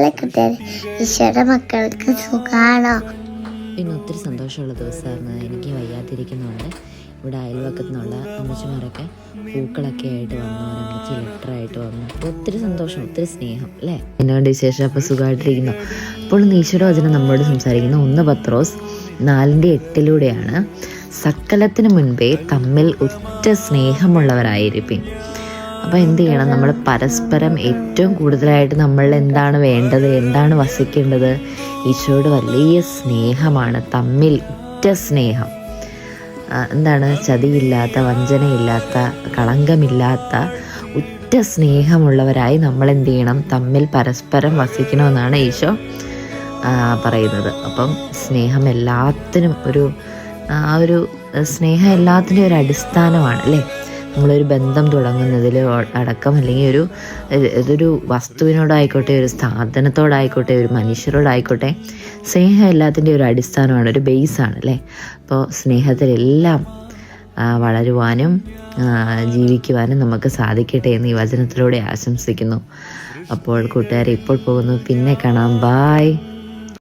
ഈശോയുടെ മക്കൾക്ക് സുഖാണോ? പിന്നെ ഒത്തിരി സന്തോഷമുള്ള ദിവസമായിരുന്നു. എനിക്ക് വയ്യാതിരിക്കുന്നുണ്ട്. ഇവിടെ അയൽവക്കത്തു നിന്നുള്ള അമ്മച്ചിമാരൊക്കെ പൂക്കളൊക്കെ ആയിട്ട് വന്നു, ഒരമ്മച്ചി ലെറ്ററായിട്ട് വന്നു. ഒത്തിരി സന്തോഷം, ഒത്തിരി സ്നേഹം അല്ലേ? എന്നോട് വിശേഷം. അപ്പോൾ സുഖമായിട്ടിരിക്കുന്നു. അപ്പോൾ ഈശ്വരവചനം നമ്മളോട് സംസാരിക്കുന്ന 1 പത്രോസ് 4:8 സകലത്തിന് മുൻപേ തമ്മിൽ ഉറ്റ സ്നേഹമുള്ളവരായിരിക്കും. അപ്പോൾ എന്ത് ചെയ്യണം? നമ്മൾ പരസ്പരം ഏറ്റവും കൂടുതലായിട്ട് നമ്മളിൽ എന്താണ് വേണ്ടത്, എന്താണ് വസിക്കേണ്ടത്? ഈശോയുടെ വലിയ സ്നേഹമാണ്, തമ്മിൽ ഉറ്റ സ്നേഹം. എന്താണ്? ചതിയില്ലാത്ത, വഞ്ചനയില്ലാത്ത, കളങ്കമില്ലാത്ത ഉറ്റ സ്നേഹമുള്ളവരായി നമ്മൾ എന്ത് ചെയ്യണം? തമ്മിൽ പരസ്പരം വസിക്കണമെന്നാണ് ഈശോ പറയുന്നത്. അപ്പം സ്നേഹം എല്ലാത്തിനും ഒരു സ്നേഹം എല്ലാത്തിനും ഒരു അടിസ്ഥാനമാണ് അല്ലേ? നമ്മളൊരു ബന്ധം തുടങ്ങുന്നതിൽ അടക്കം, അല്ലെങ്കിൽ ഇതൊരു വസ്തുവിനോടായിക്കോട്ടെ, ഒരു സ്ഥാപനത്തോടായിക്കോട്ടെ, ഒരു മനുഷ്യരോടായിക്കോട്ടെ, സ്നേഹം എല്ലാത്തിൻ്റെ ഒരു അടിസ്ഥാനമാണ്, ഒരു ബേസാണ് അല്ലേ? അപ്പോൾ സ്നേഹത്തിലെല്ലാം വളരുവാനും ജീവിക്കുവാനും നമുക്ക് സാധിക്കട്ടെ എന്ന് ഈ വചനത്തിലൂടെ ആശംസിക്കുന്നു. അപ്പോൾ കൂട്ടുകാരെ, ഇപ്പോൾ പോകുന്നു, പിന്നെ കാണാം. ബായ്.